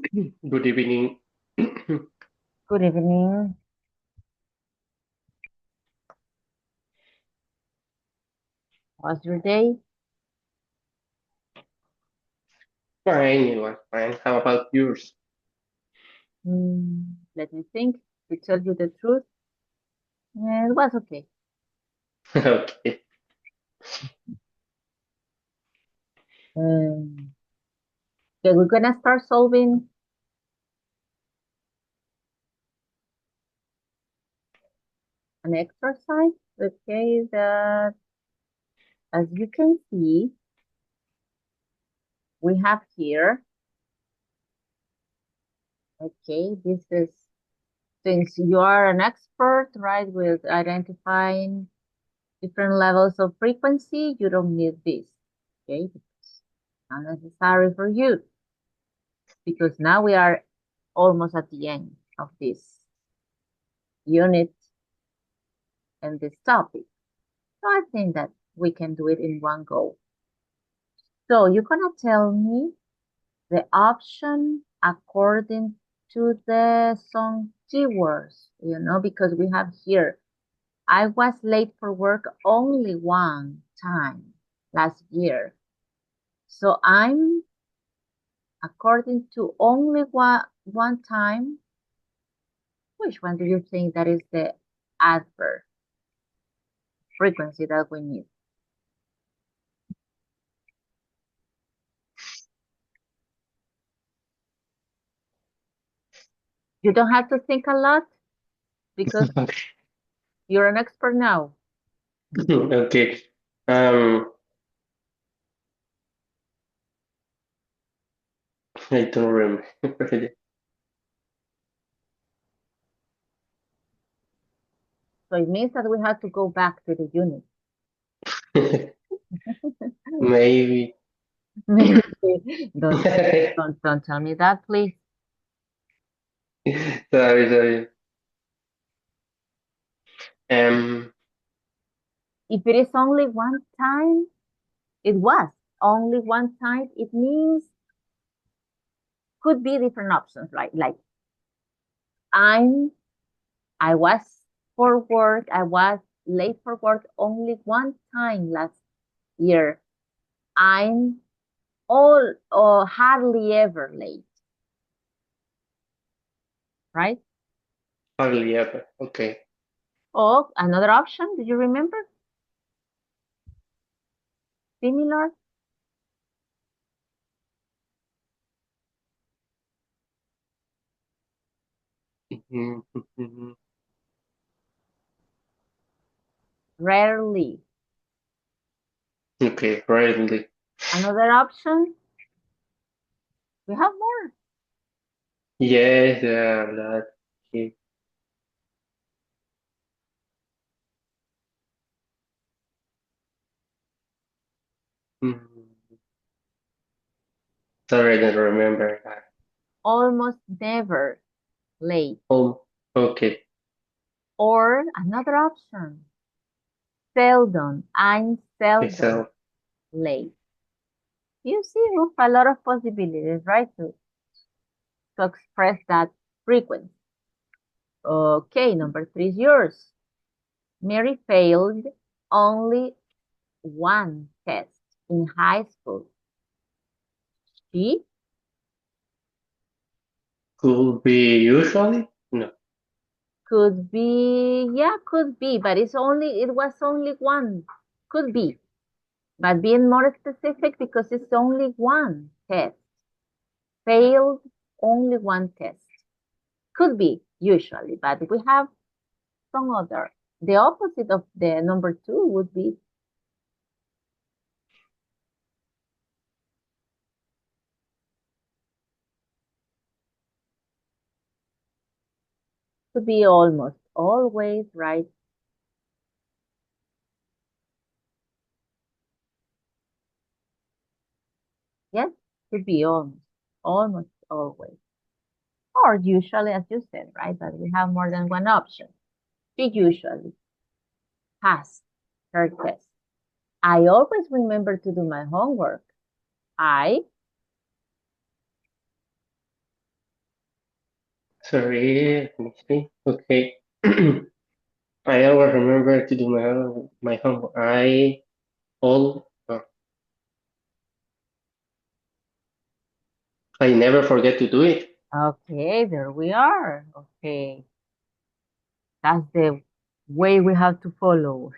Good evening. Good evening. How's your day? Fine, it was fine. How about yours? Let me think. To tell you the truth, it was okay. Okay. Um, okay, we're gonna start solving an exercise. Okay, that as you can see, we have here. Okay, this is since you are an expert, right, with identifying different levels of frequency, you don't need this. Okay, because not necessary for you because now we are almost at the end of this unit and this topic. So I think that we can do it in one go. So you're gonna tell me the option according to the some keywords, because we have here, I was late for work only one time last year. So I'm according to only one time. Which one do you think that is the adverb frequency that we need? You don't have to think a lot because you're an expert now. Okay. Um, I don't remember. So it means that we have to go back to the unit. Maybe. Maybe don't tell me that, please. Sorry. Um, If it is only one time, it was only one time, it means could be different options, right? Like I'm I was I was late for work only one time last year. I'm all or hardly ever late, right? hardly ever. Okay. Or another option, do you remember? Similar, rarely. Okay, rarely. Another option, we have more. Yes, there are a lot. Okay. Mm, Sorry, I don't remember that. Almost never late. Oh, okay. Or another option, seldom. I'm Okay, seldom so, late. You see, we have a lot of possibilities, right, to express that frequency. Okay, number 3 is yours. Mary failed only one test in high school. She could be usually? No. could be, yeah, could be, but it was only one. Could be, but being more specific because it's only one test. Failed only one test. Could be, usually, but we have some other. The opposite of the number 2 would be to be almost always, right? Yes, to be almost always. Or usually, as you said, right? But we have more than one option. She usually passed her test. I always remember to do my homework. I Sorry, let me see. Okay. I always remember to do my homework. Oh, I never forget to do it. Okay, there we are. Okay, that's the way we have to follow.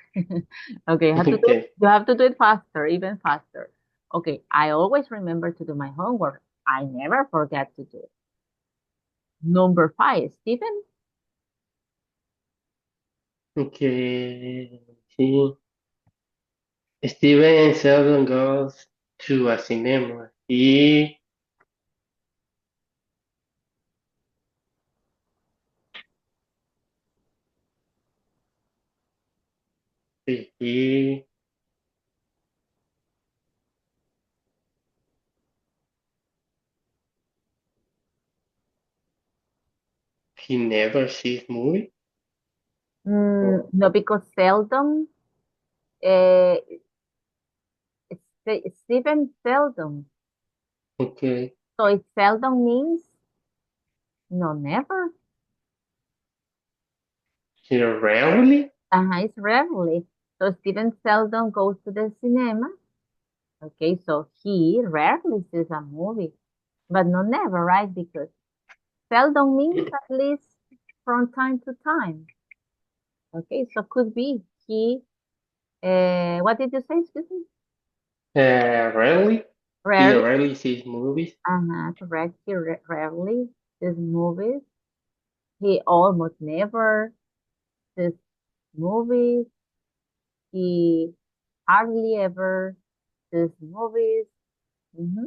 Okay, Okay. you have to do it faster, even faster. Okay, I always remember to do my homework. I never forget to do it. Number five, Stephen. Okay. Let me see. Steven seldom goes to a cinema. He he never sees movie. Oh, No, because seldom. Uh, Stephen seldom. okay. So it seldom means no, never. He rarely. It's rarely. So Stephen seldom goes to the cinema. Okay, so he rarely sees a movie, but not never, right? Because seldom means at least from time to time. Okay, so could be he. What did you say? Excuse me. Rarely. He Rarely. rarely sees movies. Correct. He rarely sees movies. He almost never sees movies. He hardly ever sees movies. hmm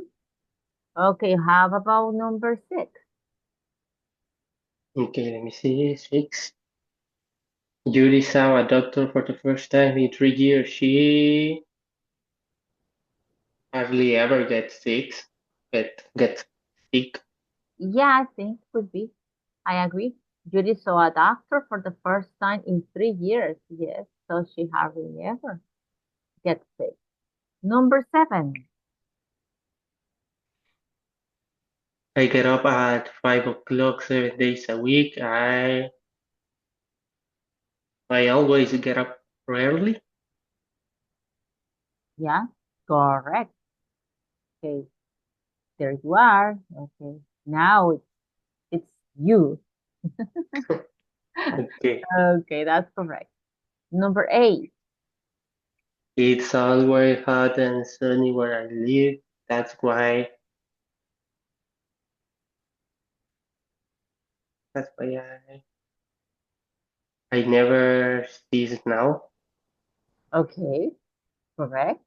Okay, how about number six? Okay, let me see. Six. Judy saw a doctor for the first time in 3 years. She hardly ever gets sick. Gets sick. Yeah, I think could be. I agree. Judy saw a doctor for the first time in 3 years. Yes, so she hardly ever gets sick. Number seven. I get up at 5 o'clock 7 days a week. I always get up rarely. Yeah, correct. Okay, there you are. Okay, now it's you. Okay. Okay, that's correct. Number eight. It's always hot and sunny where I live. That's why that's why I never see snow. Okay, correct.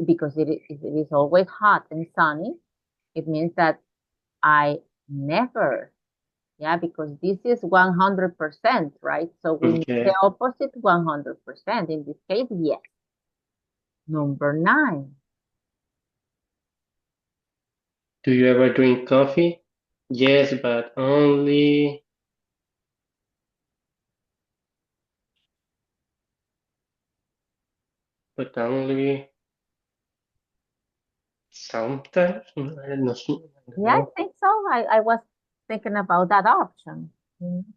Because it is always hot and sunny. It means that I never, yeah, because this is 100%, right? So we need the Okay. opposite 100%. In this case, yes. Number nine. Do you ever drink coffee? Yes, but only sometimes. I don't Yeah, I know. think so. I was thinking about that option.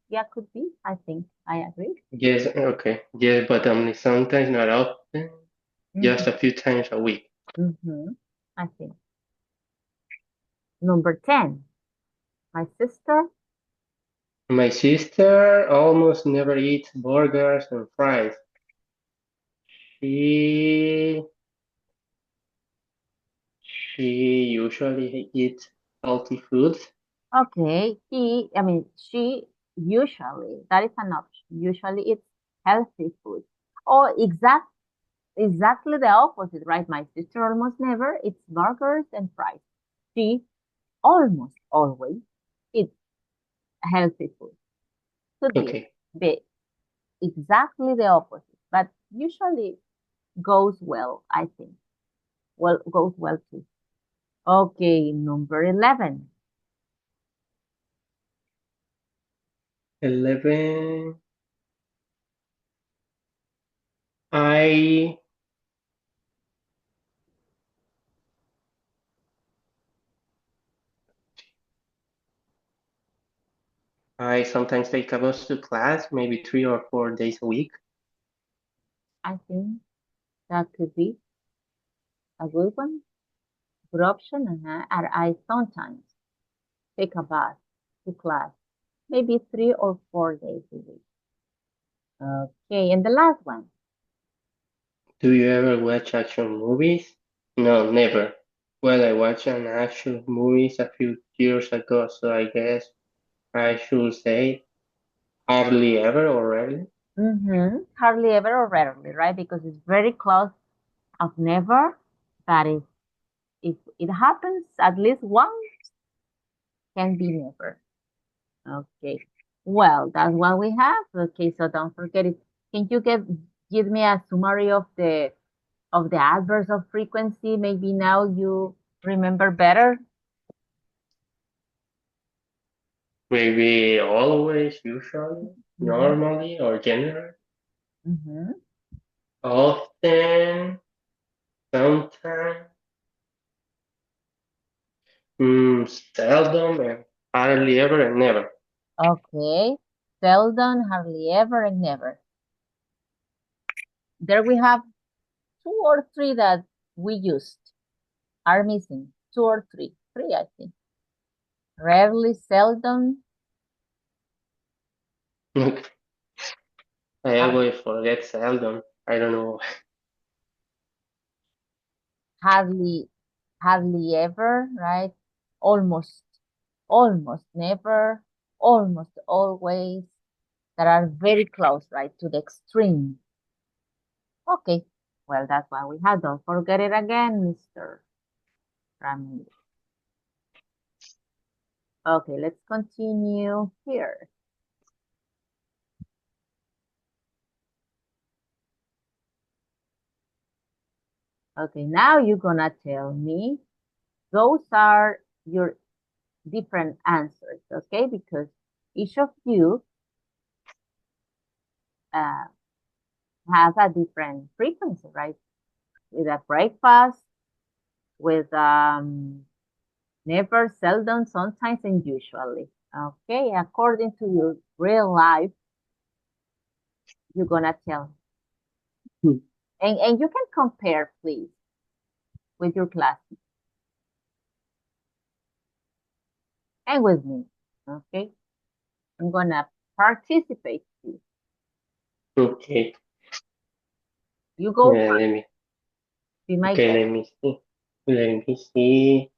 Yeah, could be. I think I agree. Yes, okay. Yes, but only sometimes, not often. Just hmm a few times a week. I think. Number 10. My sister. My sister almost never eats burgers and fries. She she usually eats healthy foods. Okay, she usually, that is an option. Usually it's healthy food. Or exactly the opposite, right? My sister almost never eats burgers and fries. She almost always eats healthy food. Could be Okay. the exactly the opposite, but usually goes well, I think. Well, goes well too. Okay, number 11. 11. I I sometimes take a bus to class, maybe 3 or 4 days a week. I think that could be a good option. And I sometimes take a bus to class, maybe 3 or 4 days a week. Okay, and the last one. Do you ever watch action movies? No, never. Well, I watched an action movies a few years ago, so I guess I should say hardly ever or rarely. Hardly ever or rarely, right? Because it's very close of never. That is, if it happens at least once, can be never. Okay. Well, that's what we have. Okay, so don't forget it. Can you give me a summary of the adverbs of frequency? Maybe now you remember better. Maybe always, usually, Mm-hmm. normally, or generally. Mm-hmm. Often, sometimes, seldom, and hardly ever, and never. Okay. Seldom, hardly ever, and never. There we have 2 or 3 that we used are missing. 2 or 3. 3, I think. Rarely, seldom, I har- always forget seldom. I don't know. hardly, hardly ever, right? Almost, almost never, almost always, that are very close, right, to the extreme. Okay, well, that's what we had. Don't forget it again, Mr. Ramirez. Okay, let's continue here. Okay, now you're gonna tell me those are your different answers, okay? Because each of you uh, has a different frequency, right? With a breakfast, with never, seldom, sometimes, and usually. Okay, according to your real life, you're gonna tell. And you can compare, please, with your classmates and with me. Okay, I'm gonna participate too. Okay. You go Yeah, first. Be my okay, guest. let me see. Let me see.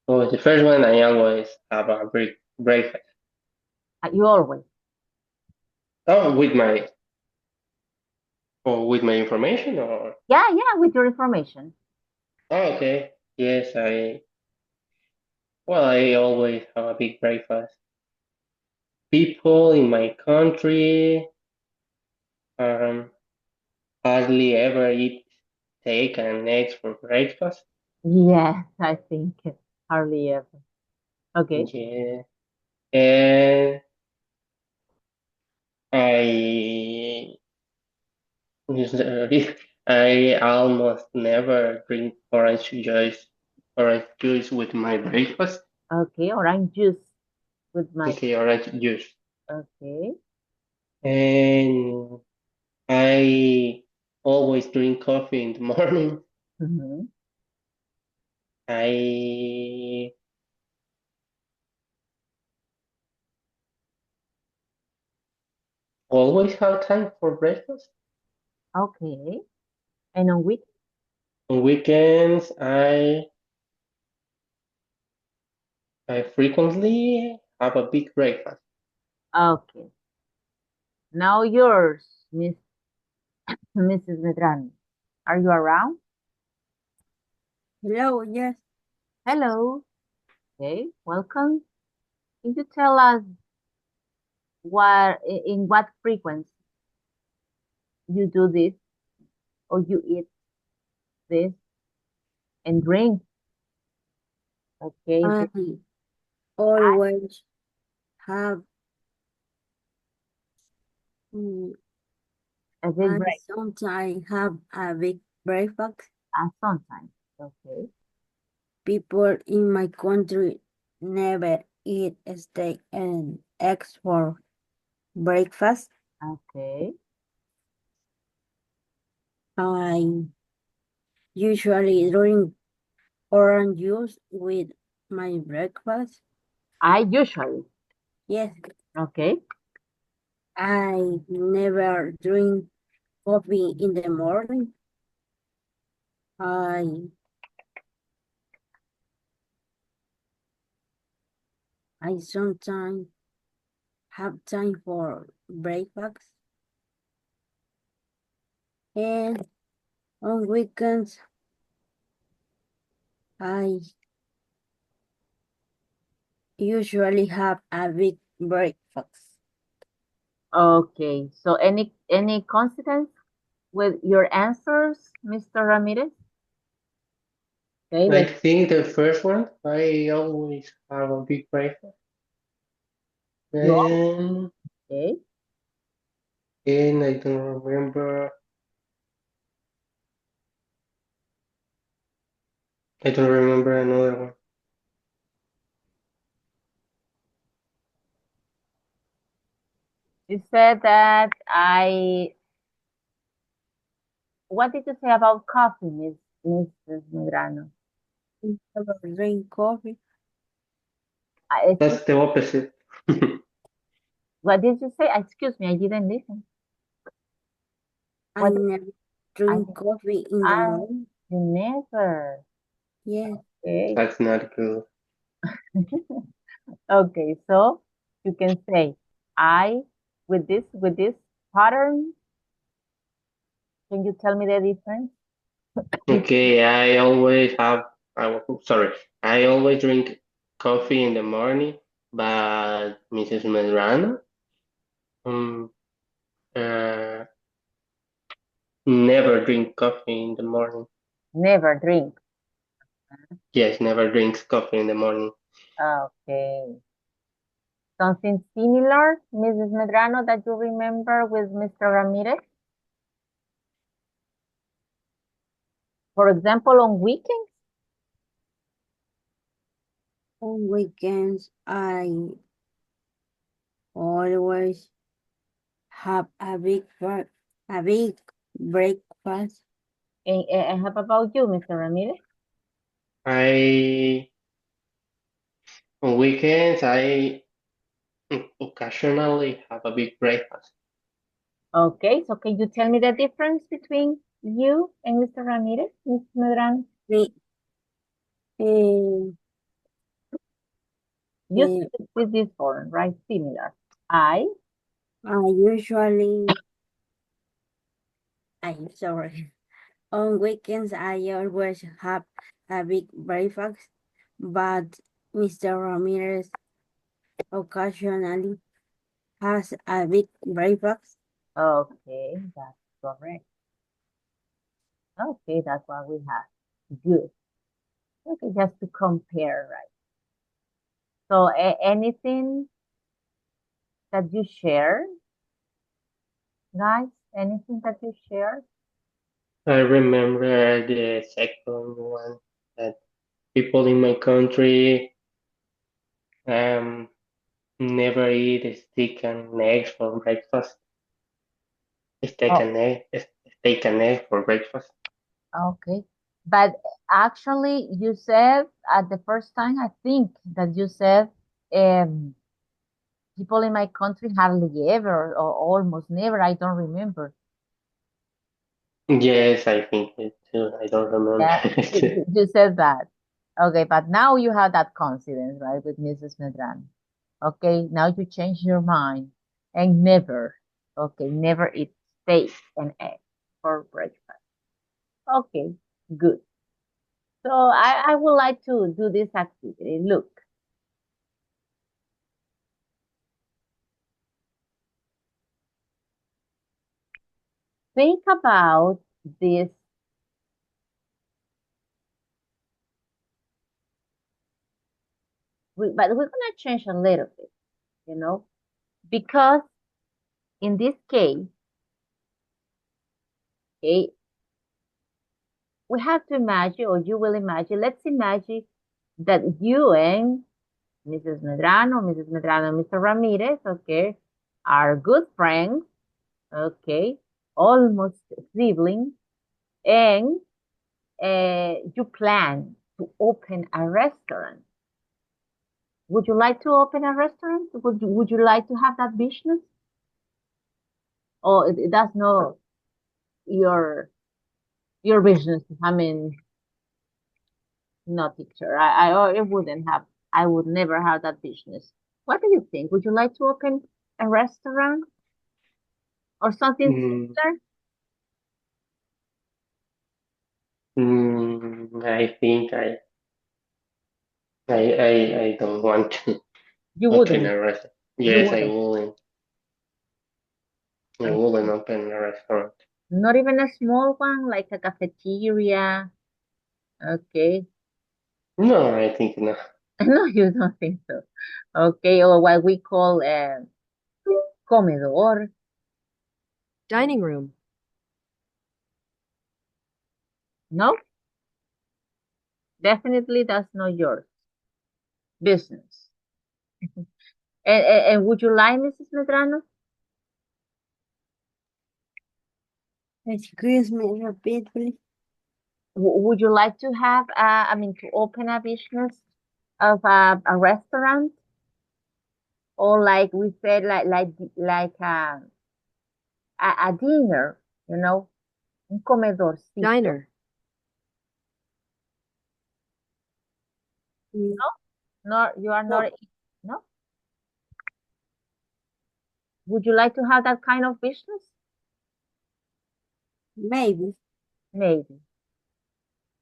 Oh, the first one I always have a breakfast. You always. Oh, with my information or Yeah, yeah, with your information. oh, okay. Yes, I always have a big breakfast. People in my country um hardly ever eat steak and eggs for breakfast. Yes, I think hardly ever. Okay. Yeah. And I I almost never drink orange juice with my breakfast. Okay, orange juice with my. Okay, orange juice. Okay. And I always drink coffee in the morning. Mm-hmm. I always have time for breakfast. Okay. And on week. On weekends, I frequently have a big breakfast. Okay. Now yours, Mrs. Medrano. Are you around? Hello, yes. Hello. Okay. Welcome. Can you tell us in what frequency you do this or you eat this and drink? Okay. I always have mm, A big and break. sometimes have a big breakfast. Sometimes. Okay. People in my country never eat steak and eggs for breakfast. Okay. I usually drink orange juice with my breakfast. I usually. Yes, Okay. I never drink coffee in the morning. I I sometimes have time for breakfast, and on weekends I usually have a big breakfast. Okay. So any coincidence with your answers, Mr. Ramirez? Okay, I let's think the first one, I always have a big breakfast. you all. And, Okay. and I don't remember, another one. You said that what did you say about coffee, Mrs. Medrano? I never drink coffee. Excuse, That's the opposite. what did you say? Excuse me, I didn't listen. I What did never I drink did, coffee in the ah, morning. you never. Yes, Okay. That's not good. Okay, so you can say I with this pattern. Can you tell me the difference between Okay, I always have, sorry, I always drink coffee in the morning, but Mrs. Medrano, um, uh, never drink coffee in the morning. never drink? Yes, never drinks coffee in the morning. Okay. Something similar, Mrs. Medrano, that you remember with Mr. Ramirez? For example, on weekends? on weekends I always have a big breakfast. And how about you, Mr. Ramirez? I On weekends, I occasionally have a big breakfast. Okay, so can you tell me the difference between you and Mr. Ramirez, Mrs. Medrano? The, uh, You uh, said with this form, right? Similar. I, I usually, I'm sorry, on weekends I always have a big breakfast, but Mr. Ramirez occasionally has a big breakfast. okay, that's correct. Okay, that's what we have. Good. Okay, just to compare, right? So, anything that you share, guys? Anything that you share? I remember the second one that people in my country um never eat steak and eggs for breakfast. Steak Oh, and egg, steak and egg for breakfast. okay. But actually, you said at the first time, I think that you said um, people in my country hardly ever or almost never. I don't remember. Yes, I think it too. I don't remember Yeah, it. you said that. Okay, but now you have that coincidence, right, with Mrs. Medran. Okay, now you change your mind and never, okay, never eat steak and egg for breakfast. Okay, good. So I would like to do this activity. Look, think about this, but we're gonna change a little bit, you know, because in this case, okay, we have to imagine, or you will imagine, let's imagine that you and Mrs. Medrano, and Mr. Ramirez, okay, are good friends, okay, almost siblings, and you plan to open a restaurant. Would you like to open a restaurant? Would you like to have that business? Or that's not your business? I mean, no, teacher. I wouldn't have. I would never have that business. What do you think? Would you like to open a restaurant or something Mm, similar? I think I don't want to You open wouldn't. a restaurant. You Yes, I wouldn't. wouldn't. I wouldn't Okay. open a restaurant. Not even a small one, like a cafeteria. Okay. No, I think no. No, you don't think so. Okay, or what we call a comedor. Dining room. No, definitely that's not your business. And would you like, Mrs. Medrano? Excuse me, repeat, please. Would you like to have, I mean, to open a business of a restaurant, or like we said, like a dinner, un comedorcito. Diner. Mm, No, you are No, not. No. Would you like to have that kind of business? maybe. Maybe.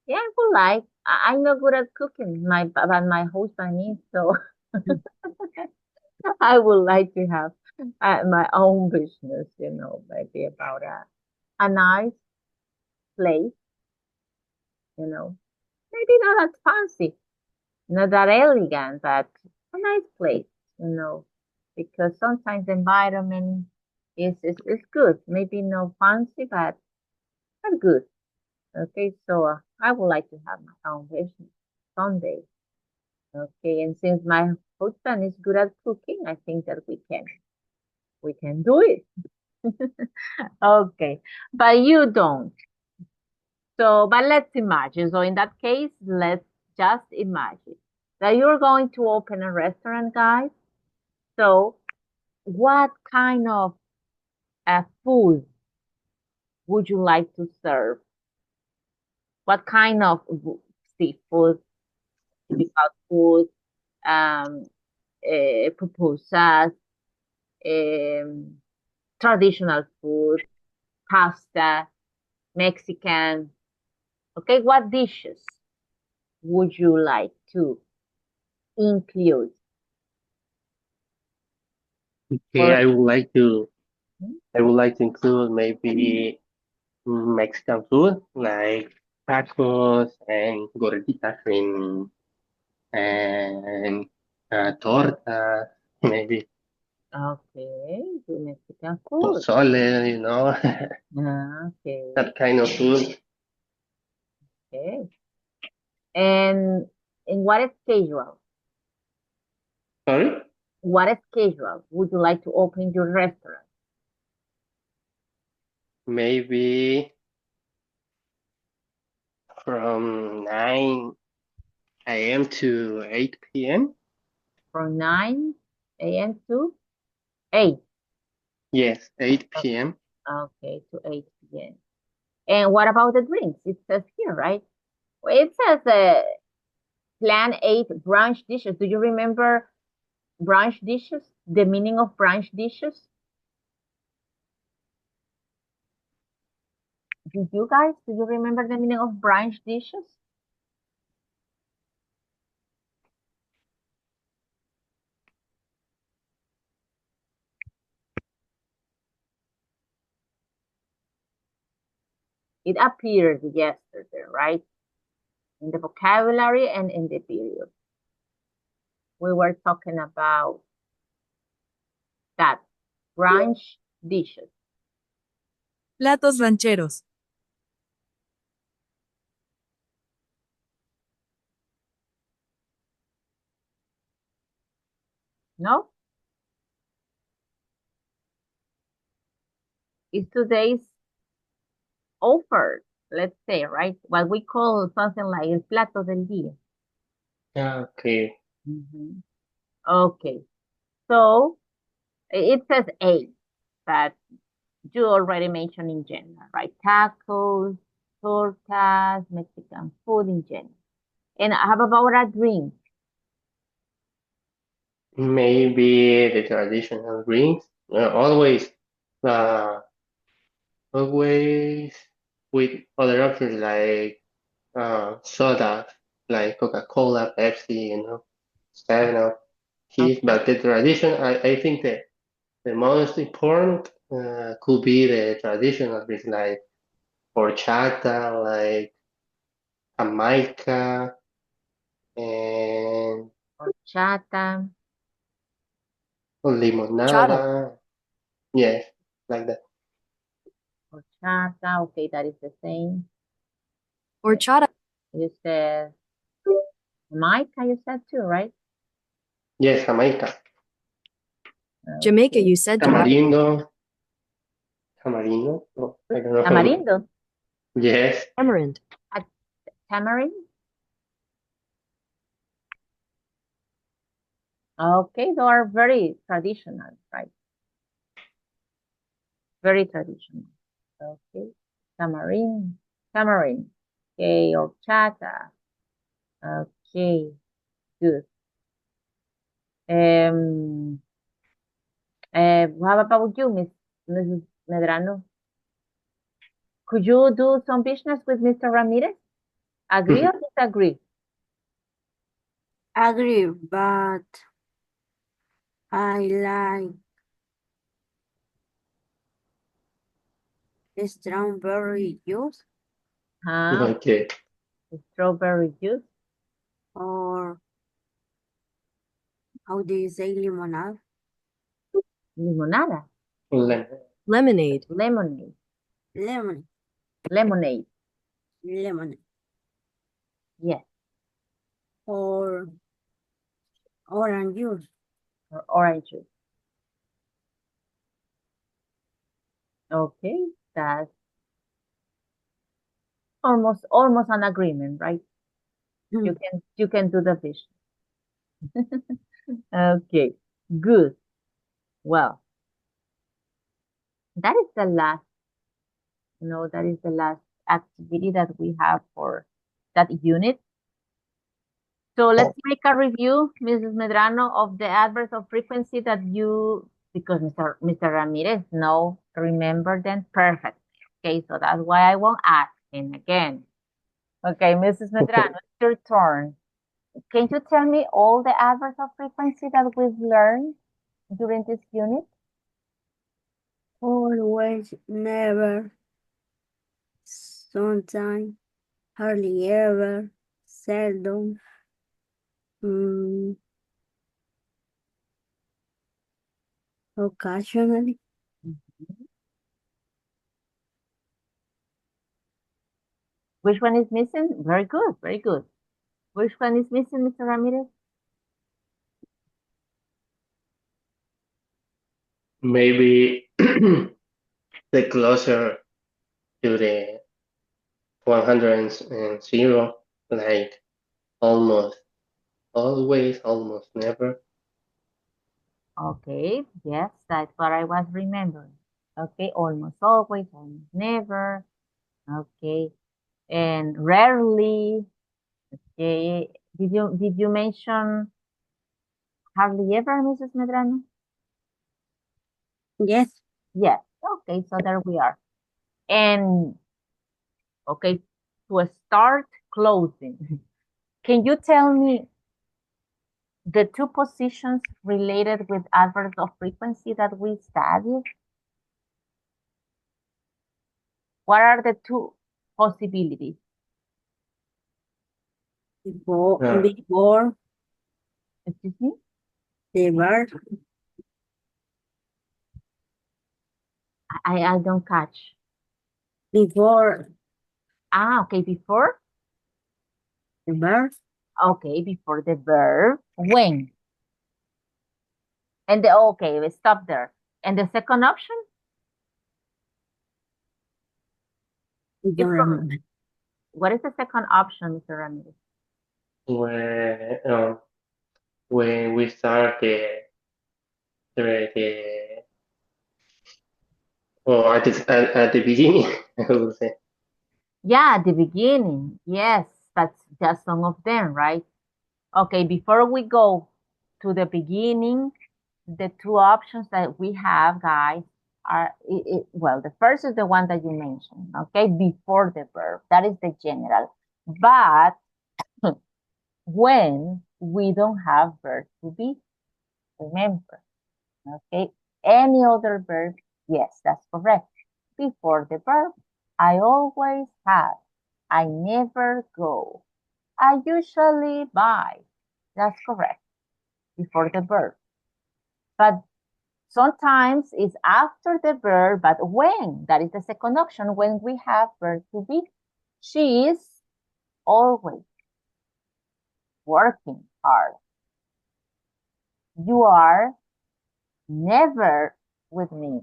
Yeah, I would like. I'm not good at cooking. But my husband is, so I would like to have my own business. Maybe about a nice place. You know, maybe not that fancy, not that elegant, but a nice place. You know, because sometimes the environment is good. Maybe no fancy, but good. Okay, so I would like to have my own business someday. Okay, and since my husband is good at cooking, I think that we can do it. Okay, but you don't. So, but let's imagine. So in that case, let's just imagine that you're going to open a restaurant, guys. So, what kind of food would you like to serve? What kind of seafood, typical food, um, pupusas, um, traditional food, pasta, Mexican. Okay, what dishes would you like to include? Okay, For I would like to include maybe Mexican food like tacos and gorditas and tortas, maybe okay, the Mexican food. pozole, Okay, that kind of food. okay. And what is casual? Sorry? What is casual? Would you like to open your restaurant Maybe from 9 a.m. to 8 p.m. from 9 a.m. to 8? Yes, 8 p.m. Okay, to 8 p.m. And what about the drinks? It says here, right? Well, it says plan 8 brunch dishes. Do you remember brunch dishes? The meaning of brunch dishes? Did you guys? Do you remember the meaning of brunch dishes? It appeared yesterday, right? In the vocabulary and in the period. We were talking about that brunch dishes. Platos rancheros. No? Is today's offer, let's say, right? What we call something like el plato del día. Okay. Mhm. Okay. So it says A, but you already mentioned in general, right? Tacos, tortas, Mexican food in general. And how about a drink? Maybe the traditional drinks. Always, uh, always with other options like soda, like Coca-Cola, Pepsi, 7-Up, Kiss. Okay. But the tradition, I think that the most important could be the traditional drinks like horchata, like Jamaica, and Horchata. Chata. limonada. Yes, like that. Horchata. Okay, that is the same. Horchata. You said Jamaica, you said too, right? Yes, Jamaica. Jamaica, Okay. you said to Tamarindo. Tamarindo? No, I don't know. Tamarindo. Yes, tamarind. A tamarind. Okay, they are very traditional, right? Very traditional. Okay. Tamarind. Tamarind. Okay, horchata. Okay, good. How about you, Mrs. Medrano? Could you do some business with Mr. Ramirez? Agree or disagree? Agree, but I like strawberry juice Huh? okay. Strawberry juice, or how do you say limonade? limonada, Lemon. Lemonade. lemonade, Lemon, lemonade. lemon, Yes, or orange juice. or orange juice. Okay, that's almost an agreement, right? You can do the business. Okay, good. Well, that is the last, that is the last activity that we have for that unit. So let's make a review, Mrs. Medrano, of the adverbs of frequency that because Mr. Ramirez, no, remember them perfect. Okay, so that's why I won't ask him again. Okay, Mrs. Medrano, it's your turn. Can you tell me all the adverbs of frequency that we've learned during this unit? Always, never, sometimes, hardly ever, seldom, mm, occasionally. Which one is missing? Very good, very good. Which one is missing, Mr. Ramirez? Maybe the closer to the 100, like almost, always, almost, never. Okay, yes, that's what I was remembering. Okay, almost always, almost never. Okay, and rarely. Okay, did you mention hardly ever, Mrs. Medrano? Yes, Yes. Okay, so there we are. And okay, to start closing, can you tell me the two positions related with adverbs of frequency that we studied? What are the two possibilities? Uh, before Excuse me? the verb, I don't catch. before Okay, before? the verb, Okay, before the verb. When? And okay, we stop there. And the second option? Don't remember. What is the second option, Mr. Ramirez? When we start the at the beginning, I would say. Yeah, at the beginning. Yes, that's just some of them, right? Okay, before we go to the beginning, the two options that we have, guys, are, well, the first is the one that you mentioned, okay, before the verb. That is the general. But when we don't have verb to be, remember, okay, any other verb, yes, that's correct. Before the verb, I always have. I never go. I usually buy. That's correct. Before the verb. But sometimes it's after the verb, but when? That is the second option, when we have verb to be. She is always working hard. You are never with me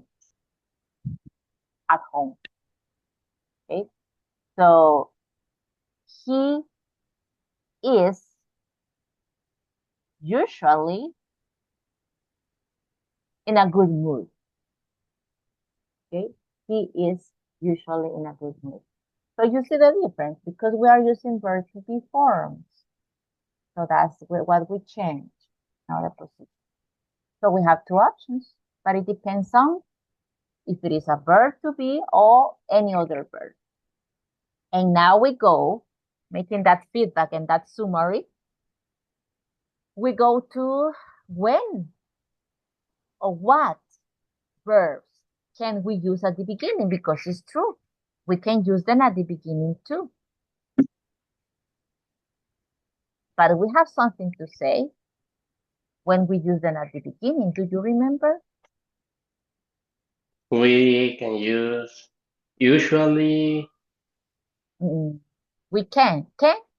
at home. Okay? So he is usually in a good mood. Okay? He is usually in a good mood. So you see the difference because we are using verb to be forms. So that's what we change, now the position. So we have two options, but it depends on if it is a verb to be or any other verb. And now we go, making that feedback and that summary, we go to when or what verbs can we use at the beginning, because it's true. We can use them at the beginning too. But we have something to say when we use them at the beginning. Do you remember? We can use usually. Mm, we can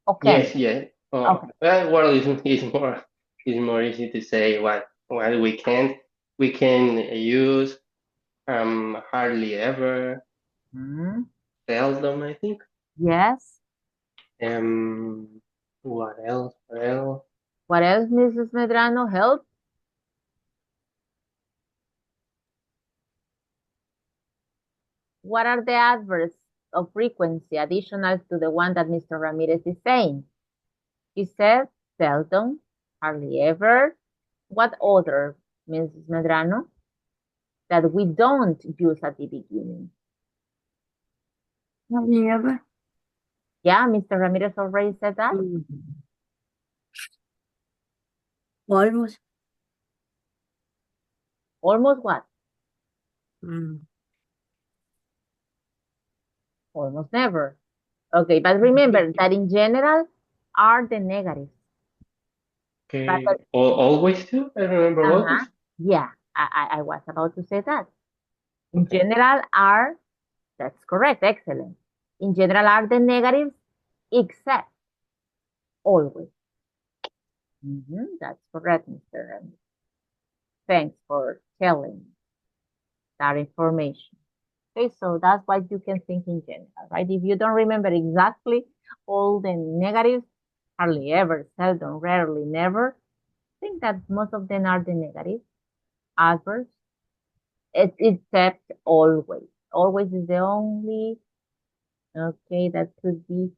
or can? Yes, yes. Okay. Well, it's more easy to say what we can. We can use hardly ever, Mm, seldom, I think. yes. What else? Well, What else, Mrs. Medrano? Help? What are the adverbs of frequency additional to the one that Mr. Ramirez is saying? He said seldom, hardly ever. What other, Mrs. Medrano, that we don't use at the beginning? Hardly ever. Yeah, Mr. Ramirez already said that. Almost. Almost what? Mm. Almost never. Okay, but remember that in general are the negatives. But okay. Always too. I remember always. yeah, I was about to say that. In general are, that's correct, excellent. In general are the negatives except always. That's correct, Mr. Remy. Thanks for telling that information. Okay, so that's what you can think in general, right? If you don't remember exactly all the negatives, hardly ever, seldom, rarely, never, think that most of them are the negative adverbs, except always. Always is the only, okay, that could be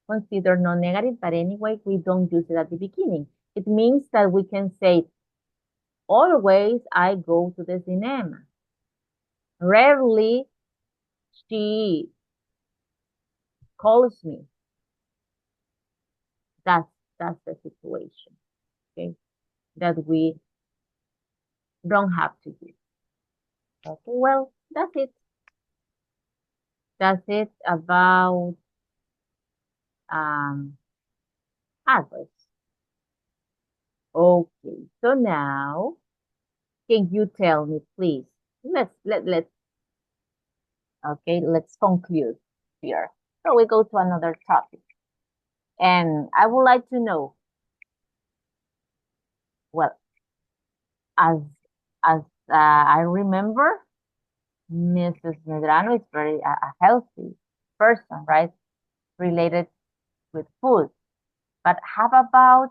considered non-negative, but anyway, we don't use it at the beginning. It means that we can say, always I go to the cinema. Rarely she calls me. That's the situation, okay, that we don't have to do. Okay, well, that's it. That's it about adverbs. Okay, so now can you tell me, please? Let's okay, let's conclude here. So we go to another topic. And I would like to know, Well, as I remember, Mrs. Medrano is very a healthy person, right? Related with food. But how about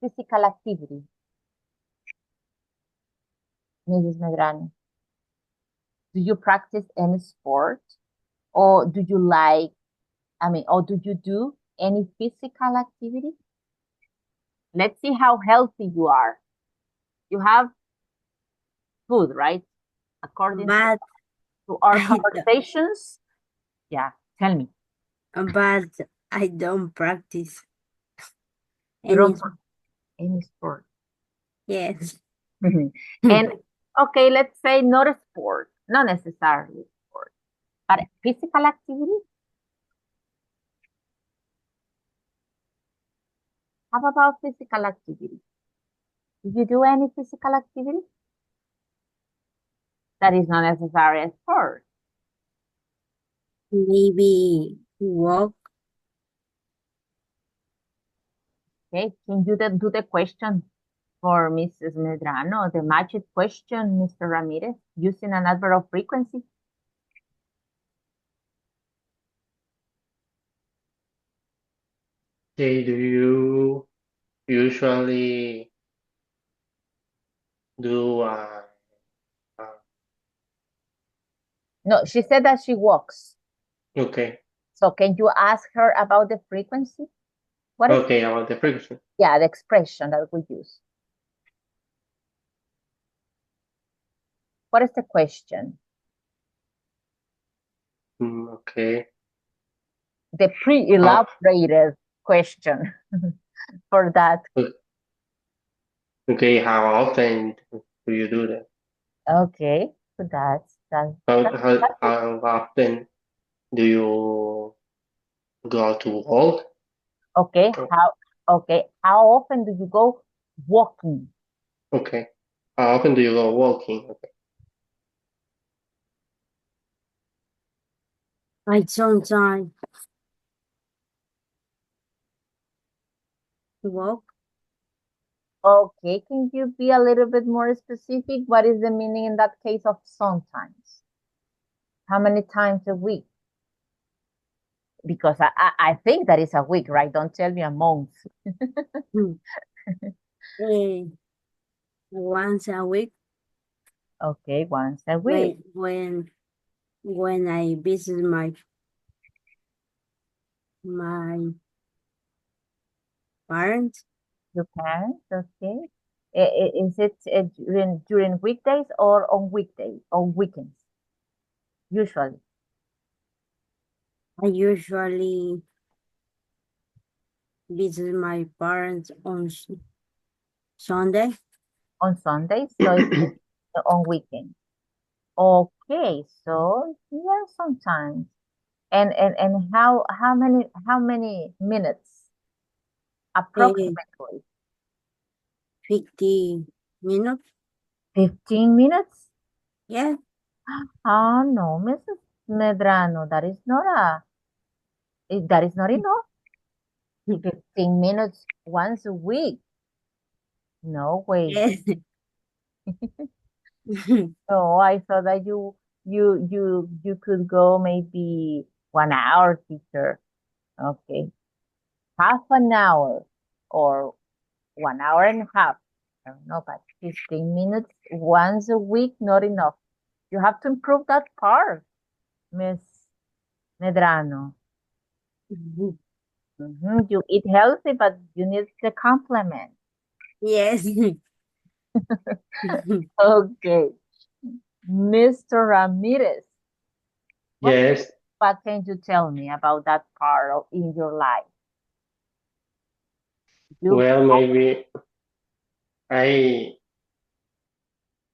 physical activity, Mrs. Medrano? Do you practice any sport? Or do you like, or do you do any physical activity? Let's see how healthy you are. You have food, right? According But to our I conversations. Yeah, tell me. but I don't practice You any. don't do any sport. Yes. And okay, let's say not a sport, not necessarily sport, but physical activity. How about physical activity? Do you do any physical activity? That is not necessarily a sport. Maybe walk. Okay, can you do the question for Mrs. Medrano, the magic question, Mr. Ramirez, using an adverb of frequency? Okay, do you usually do uh No, she said that she walks. okay. So can you ask her about the frequency? What is, Okay, about the frequency. yeah, the expression that we use? What is the question? Okay. The How pre-elaborated question for that. okay, how often do you do that? Okay, so that's How often do you go to walk? okay. How often do you go walking? Okay. How often do you go walking? Okay. I sometimes walk. Okay, can you be a little bit more specific? What is the meaning in that case of sometimes? How many times a week? Because I think that is a week, right? Don't tell me a month. Eh, once a week Okay, once a week. when I visit my parents. You can, okay. Is it during weekdays or on weekdays or weekends? Usually I usually visit my parents on Sunday. on Sundays, so it's on weekends. Okay, so yeah, sometimes. And how many minutes Eh, approximately? 50 minutes. 15 minutes? Yeah. Oh no, Mrs. Medrano, that is not enough. 15 minutes once a week. No way. Yes. No, I thought that you could go maybe 1 hour, teacher. Okay. Half an hour or 1 hour and a half. I don't know, but 15 minutes once a week, not enough. You have to improve that part, Miss Medrano. You eat healthy, but you need the complement. Yes. Okay. Mr. Ramirez, what, Yes. what can you tell me about that part in your life? You, Well, maybe I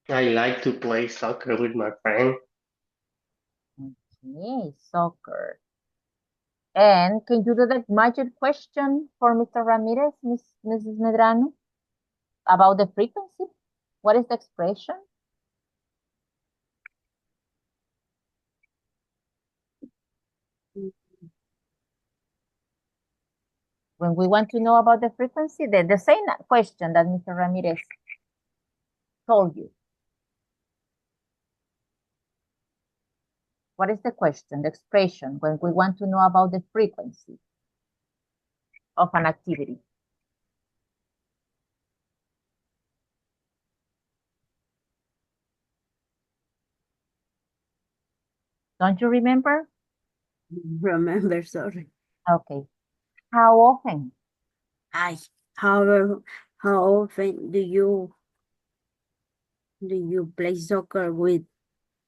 I like to play soccer with my friend. okay, soccer. And can you do the magic question for Mr. Ramirez, Mrs. Medrano, about the frequency? What is the expression? When we want to know about the frequency, the same question that Mr. Ramirez told you. What is the question, the expression, when we want to know about the frequency of an activity? Don't you remember? Remember, sorry. Okay. How often? However, how often do you play soccer with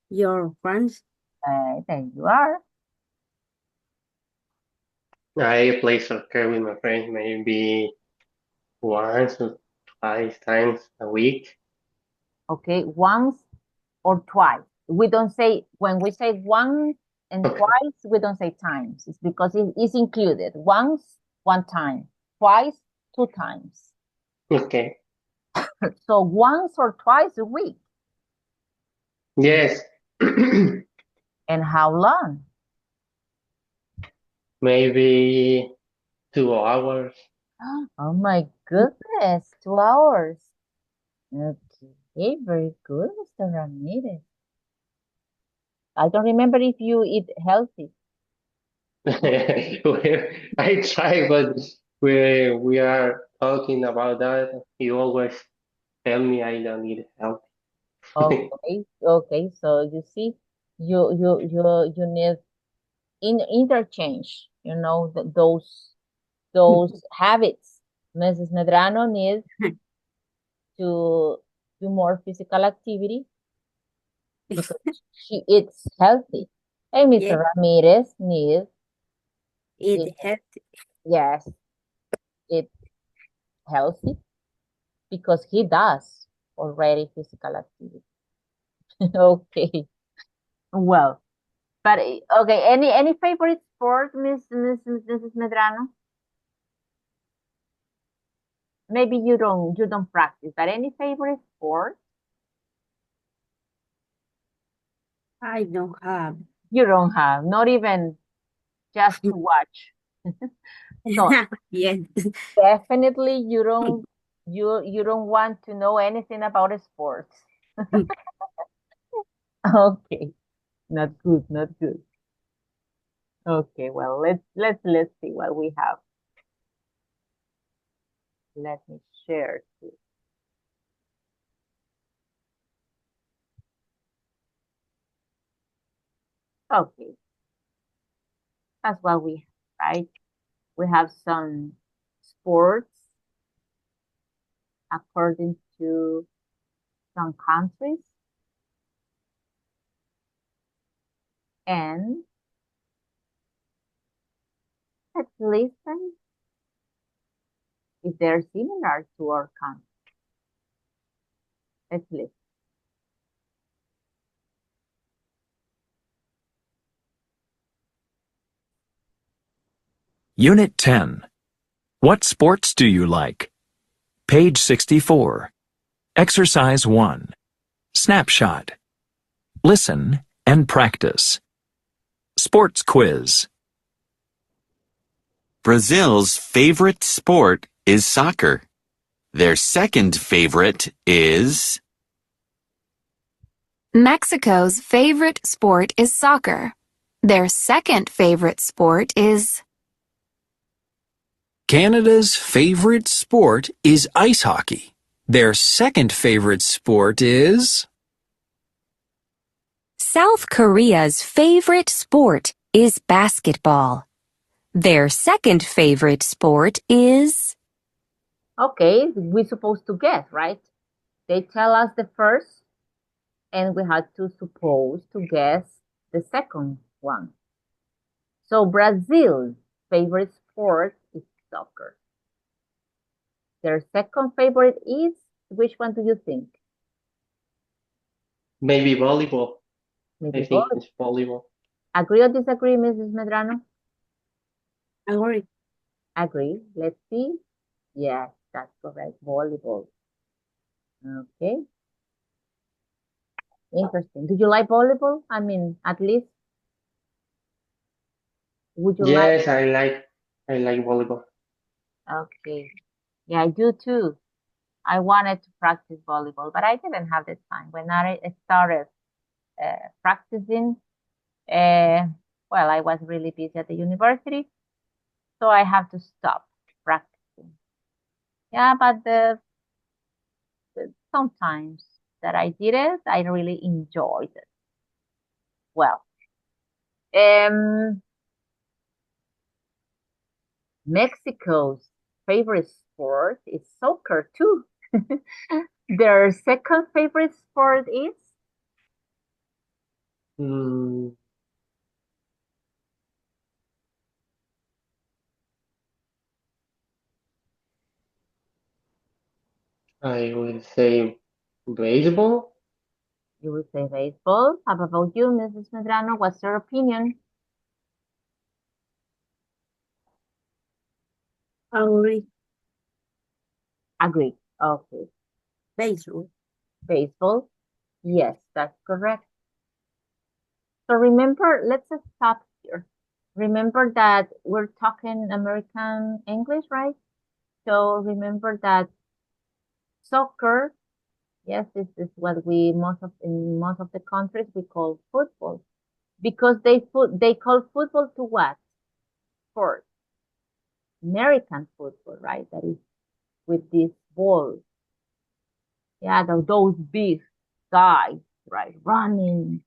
your friends? There you are. I play soccer with my friends maybe once or twice times a week. Okay, once or twice. We don't say, when we say once and Okay. twice, we don't say times. It's because it is included. Once, one time. Twice, two times. Okay. So once or twice a week. Yes. And how long? Maybe 2 hours. Oh my goodness, 2 hours. Okay, very good, Mr. Ramirez. I don't remember if you eat healthy. I try, but we are talking about that. You always tell me I don't need help. Okay, okay. So you see, you need interchange. You know those habits. Mrs. Medrano needs to do more physical activity because she eats healthy. And Mr. Yes, Ramirez needs it it, has. yes, eat healthy because he does already physical activity. Okay. Well, but okay, any favorite sport, Mrs. Medrano? Maybe you don't practice, but any favorite sport? I don't have. You don't have, not even just to watch. So Yes. definitely you don't want to know anything about sports. Okay, not good, not good. Okay, well let's see what we have. Let me share this. Okay, that's what we have, right? We have some sports according to some countries, and let's listen if they're similar to our country. Let's listen. Unit 10. What sports do you like? Page 64. Exercise 1. Snapshot. Listen and practice. Sports quiz. Brazil's favorite sport is soccer. Their second favorite is Mexico's favorite sport is soccer. Their second favorite sport is Canada's favorite sport is ice hockey. Their second favorite sport is South Korea's favorite sport is basketball. Their second favorite sport is Okay, we're supposed to guess, right? They tell us the first, and we had to suppose to guess the second one. So Brazil's favorite sport is soccer. Their second favorite is, which one do you think? Maybe volleyball. Maybe I think both. it's volleyball. Agree or disagree, Mrs. Medrano? Agree. Agree. Let's see. Yes, that's correct. Volleyball. Okay. Interesting. Do you like volleyball? I mean, at least, would you like? Yes, I like volleyball. Okay. Yeah, I do too. I wanted to practice volleyball, but I didn't have the time. When I started practicing, uh, well, I was really busy at the university, so I have to stop practicing. Yeah, but sometimes that I did it, I really enjoyed it. Well, um, Mexico's favorite sport is soccer too. Their second favorite sport is Hmm, I would say baseball. you would say baseball. How about you, Mrs. Medrano? What's your opinion? Agree. Agree. Okay. Baseball. Baseball. Yes, that's correct. So remember, let's just stop here. Remember that we're talking American English, right? So remember that soccer, yes, this is what we in most of the countries we call football because they call football to what? Sport. American football, right? That is with this ball. Yeah, those big guys, right? Running.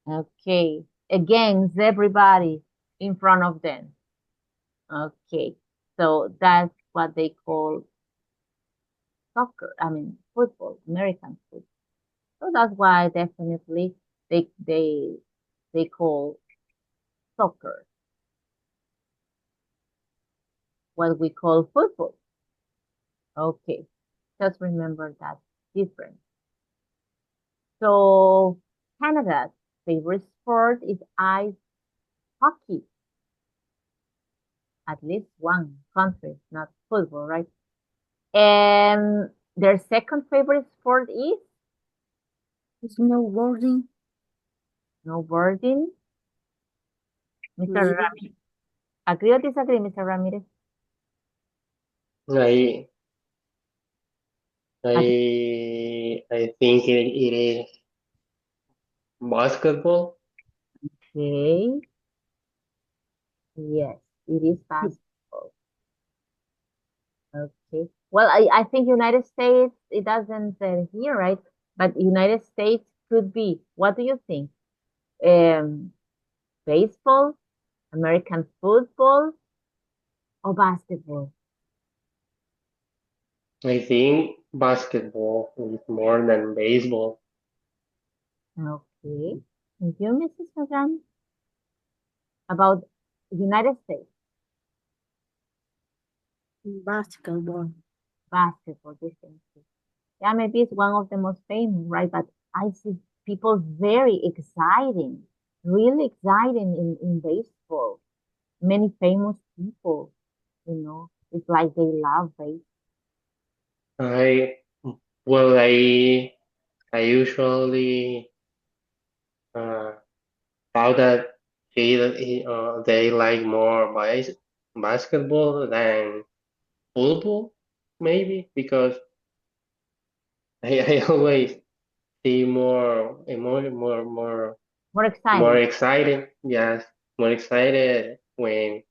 Okay. Against everybody in front of them. Okay. So that's what they call soccer. I mean, football, American football. So that's why definitely they they they call soccer what we call football. Okay. Just remember that difference. So Canada's favorite sport is ice hockey. At least one country, not football, right? And their second favorite sport is Snowboarding. snowboarding. Mr. Maybe. Ramirez. Agree or disagree, Mr. Ramirez? I Agree. I think it is basketball. Okay. Yes, it is basketball. Okay. Well, I think United States, it doesn't say here, right? But United States could be. What do you think? Um, Baseball, American football, or basketball? I think basketball is more than baseball. Okay. Thank you, Mrs. Medrano. About United States Basketball. basketball, definitely. Yeah, maybe it's one of the most famous, right? But I see people very exciting, really exciting in baseball. Many famous people, it's like they love baseball. I well I usually uh, thought that they like more basketball than football, maybe because I always see More more exciting. exciting, yes, more excited when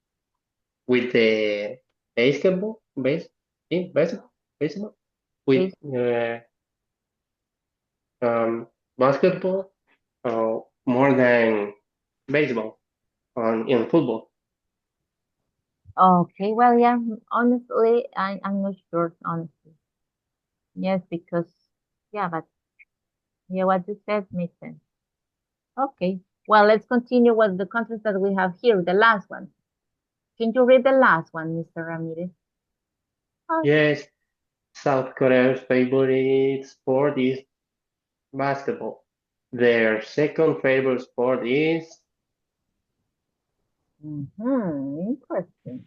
with the basketball, baseball with Base- um, basketball, more than baseball on in football. Okay, well, yeah, honestly, I'm not sure, honestly. Yes, because, yeah, but yeah, what you said makes sense. Okay, well, let's continue with the countries that we have here, the last one. Can you read the last one, Mr. Ramirez? Oh, Yes, South Korea's favorite sport is basketball. Their second favorite sport is, interesting.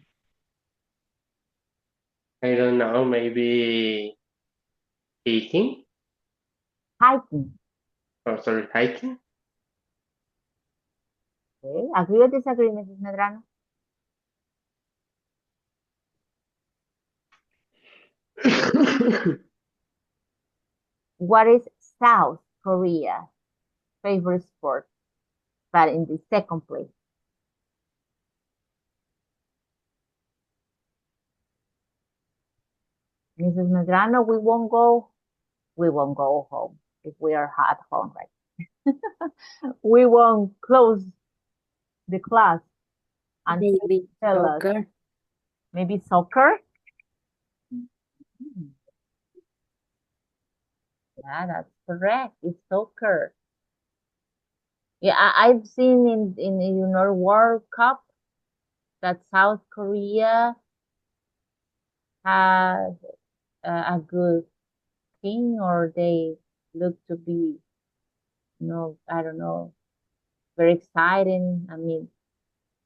I don't know, maybe hiking? Hiking. Oh, sorry, hiking? Okay, agree or disagree, Mrs. Medrano? What is South Korea favorite sport? But in the second place. Mrs. Medrano, we won't go home if we are at home, right? We won't close the class until you Maybe tell us. soccer. Maybe soccer? Hmm. Yeah, that's correct. It's soccer. Yeah, I've seen in our World Cup that South Korea has a good team, or they look to be, I don't know, very exciting. I mean,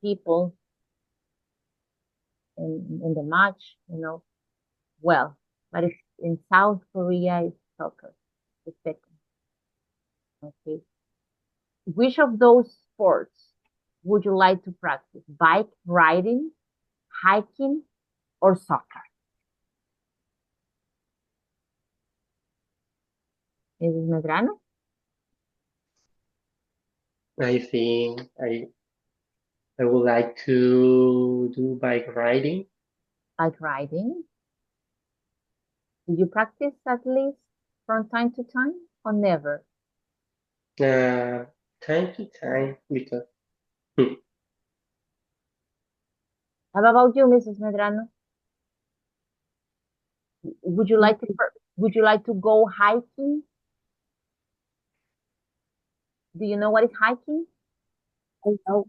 people in the match, well, but it's in South Korea, it's soccer, the second. Okay. Which of those sports would you like to practice? Bike riding, hiking, or soccer? Mrs. Medrano? I think I would like to do bike riding. Bike riding. Do you practice at least from time to time or never? Uh, Time to time because How about you, Mrs. Medrano? Would you like to would you like to go hiking? Do you know what is hiking? I know.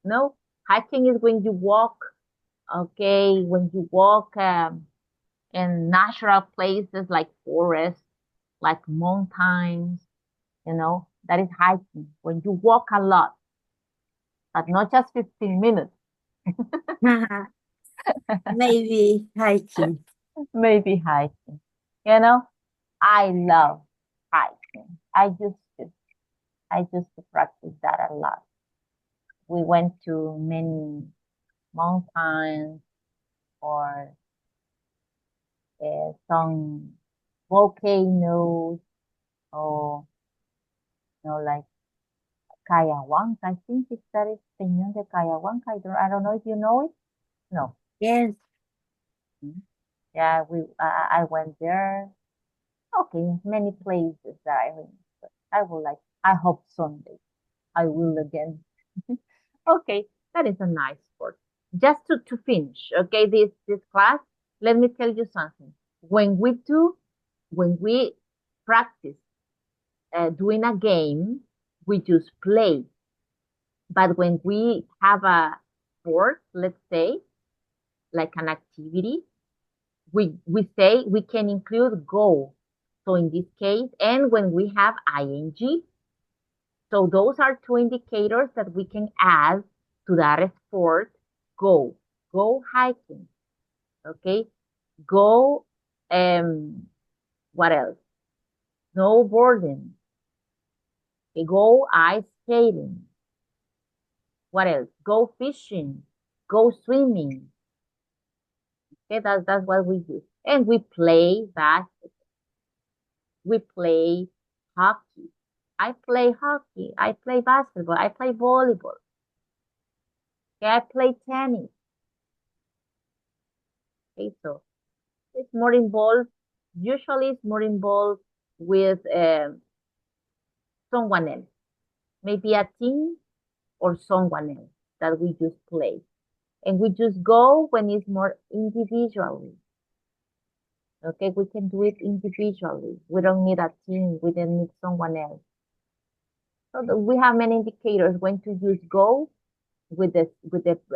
No? Hiking is when you walk, okay, when you walk in natural places like forests, like mountains, that is hiking. When you walk a lot, but not just 15 minutes, Maybe hiking. maybe hiking. You know, I love hiking. I used to practice that a lot. We went to many mountains or some volcanoes or like Kayawank. I think it's that is Peñón de Kayawank. I don't know if you know it. No. Yes. Mhm. Yeah, I went there. Okay, many places that I remember. I hope someday I will again. Okay, that is a nice sport. Just to finish, okay, this class, let me tell you something. When we practice doing a game, we just play. But when we have a sport, let's say, like an activity, we say we can include go. So in this case, and when we have ing, so those are two indicators that we can add to that sport. Go hiking. Okay, go. What else? Snowboarding. Okay, go ice skating. What else? Go fishing. Go swimming. Okay, that's what we do. And we play basketball. We play hockey. I play hockey. I play basketball. I play volleyball. Okay, I play tennis. Okay, so it's more involved. Usually, it's more involved with someone else, maybe a team or someone else that we just play, and we just go when it's more individually. Okay, we can do it individually. We don't need a team. We don't need someone else. So we have many indicators when to just go with the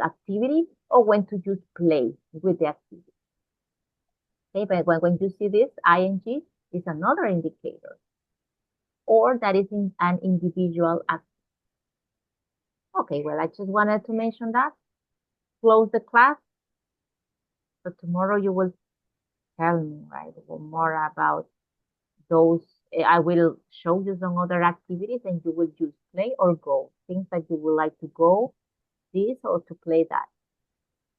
activity or when to just play with the activity. Okay, but when you see this, ing is another indicator, or that is in an individual activity. Okay, well, I just wanted to mention that. Close the class. So tomorrow you will tell me, right, more about those. I will show you some other activities and you will just play or go. Things that you would like to go, this or to play that.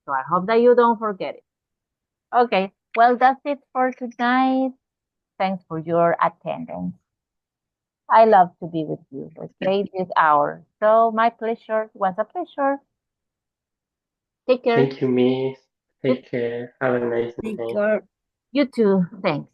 So I hope that you don't forget it. Okay, Well, that's it for tonight. Thanks for your attendance. I love to be with you. Okay, this hour. So my pleasure. It was a pleasure. Take care. Thank you, Miss. You, Take care. Have a nice Take night. care. you too. Thanks.